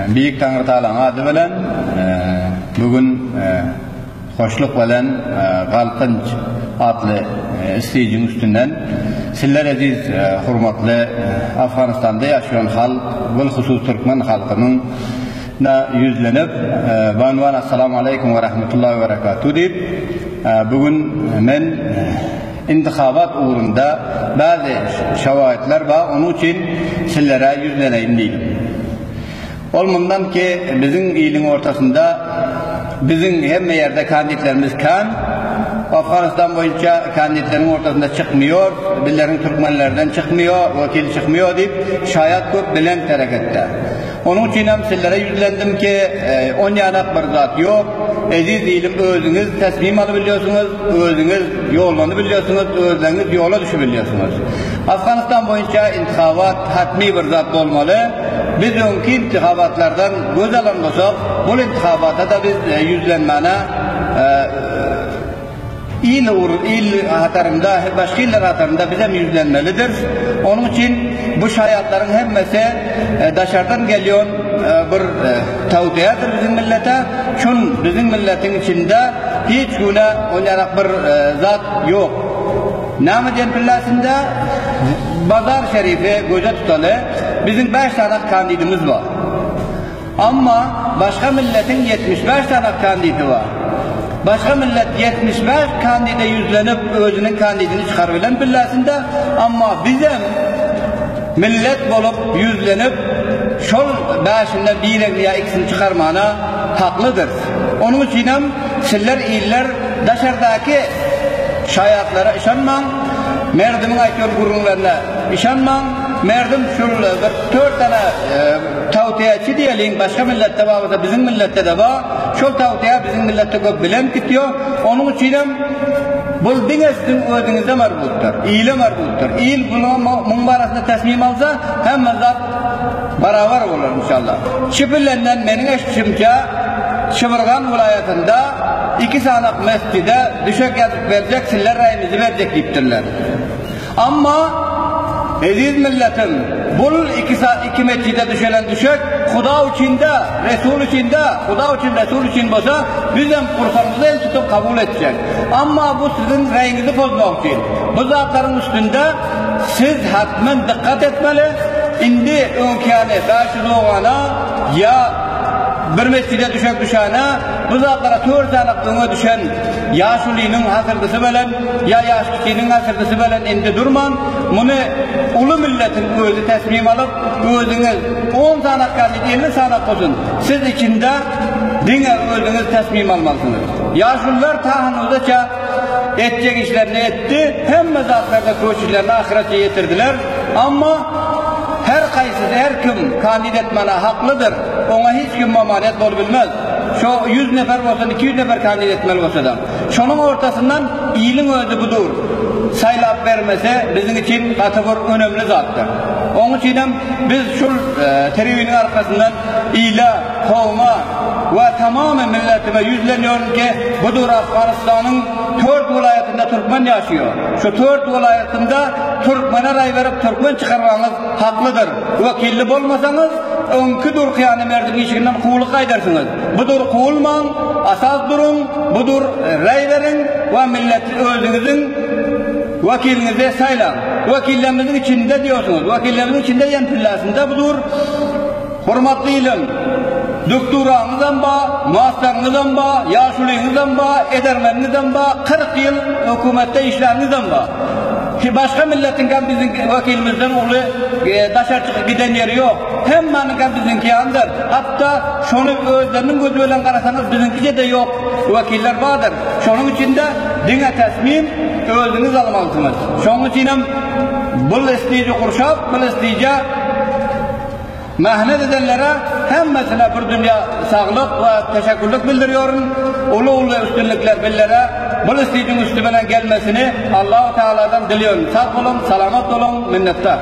Büyük Tanrı Taala'nın adı bilen bugün hoşluk bilen Galqınç adlı isteyicinin üstünden sizler aziz hurmatlı Afganistan'da yaşayan halk ve husus Türkmen halkının da yüzlenip vanvan assalamu aleykum ve rahmetullahi ve berekatuhu deyip bugün men intikabat uğrunda bazı şevahitler var, onun için sizlere yüzleneyim deyim. Olmundan ki bizim ilin ortasında bizim hem yerde kandidatlarımız kan, Afganistan boyunca kandidatların ortasında çıkmıyor, birilerinin Türkmenlerden çıkmıyor, vakil çıkmıyor deyip şayet köp bilen harekette. Onun için hem sizlere yüzlendim ki on yanak bir zat yok. Aziz ilim özünüz teslim alabiliyorsunuz, özünüz yolunu biliyorsunuz, özünüz yola düşebiliyorsunuz. Afganistan boyunca intikabat hatmi bir zat olmalı. Biz önkü intikabatlardan göz alan olsak, bu intikabata da biz yüzlenmene il hatarında, başka iller hatarında bize yüzlenmelidir. Onun için bu şayatların hemmesi dışarıdan geliyor bir tavsiyedir bizim millete. Şun bizim milletin içinde hiç güne oynarak bir zat yok. Namı Cenpillası'nda Bazar Şerifi göze tutalı bizim 5 tane kandidimiz var. Ama başka milletin 75 tane kandidi var. Başka millet 75 kandide yüzlenip özünün kandidini çıkarıbilen billasında, ama bizim millet bolup yüzlenip şol başında bir veya ikisini çıkarmana haklıdır. Onun için sizler iller dışarıdaki şayatlara işanmam, merdimin aytıyor gururlarına işanmam, merdim şul bir 4 tane tavtiyeci diyelim, başka millette var, bizim millette de var. Şol tavtiye bizim millette köp bilen gidiyor. Onun için bu dinizin özünüze marbuttur, iyile marbuttur. İyil bunun mumbarasında teslim alsa hem zat beraber olur inşallah. Şipillenden benim eşitçimce Şıvırgan vilayetinde 2 sanak mescide düşük yazıp verecek, sizler rayimizi verecek deyiptirler. Ama aziz milletin bu iki mescide düşelen düşük Huda içinde, Resul içinde, Huda için, Resul için olsa bizim kursanımızı el tutup kabul edecek. Ama bu sizin reyinizi bozmak için. Bu zatların üstünde siz hatmen dikkat etmeli. İndi önkâne, 500 oğana ya bir mescide düşene bu zatlara 4 tane öne düşen yaşlının hasırdısı bilen ya yaşlının hasırdısı bilen indi durman, bunu ulu milletin özü teslim alıp özünüz 10 tane kandid 50 tane olsun siz içinde dine özünüz teslim almalısınız. Yaşlılar tahannuzaça edecek işlerini etti, hem zatlarda köşklerini ahirete getirdiler, ama her kayısı, her kim kandid etmene haklıdır. Ona hiç kim mamanet olabilmez. Şu 100 nefer olsa, 200 nefer kandid etmeli olsa da. Şunun ortasından iyiliğin özü budur. Saylap vermese bizim için kategori önemli zattır. Onun için biz şu terivinin arkasından iyile, kovma ve tamamen milletime yüzleniyorum ki budur Afganistan'ın 4 vilayetinde Türkmen yaşıyor. Şu 4 vilayetinde Türkmen'e ray verip Türkmen çıkarmanız haklıdır. Vakilli olmasanız önkü dur kıyane merdim işinden kuğulu kaydersiniz. Budur kuğulman, asas durun, budur ray verin ve millet özünüzün vakilinize saylan. Vakillerimizin içinde diyorsunuz. Vakillerimizin içinde yenpillasında budur. Hurmatlı ilim. Doktoranızdan ba, masterınızdan ba, yaşlılığınızdan ba, edermenizden ba, 40 yıl hükümette işlerinizden ba. Ki başka milletin kan bizim vakilimizden oğlu dışarı çıkıp giden yeri yok. Hemen kan bizimki yandır. Hatta şunu özlerinin gözüyle karasanız bizimki de yok. Vakiller vardır. Şunun için de dine teslim özünüz almalısınız. Şunun için bu isteyici kurşap, bu isteyici mehnet edenlere hemmesine bir dünya sağlık ve teşekkürlük bildiriyorum. Ulu üstünlükler billere bu isteyicinin üstüne gelmesini Allah-u Teala'dan diliyorum. Sağ olun, selamet olun, minnettar.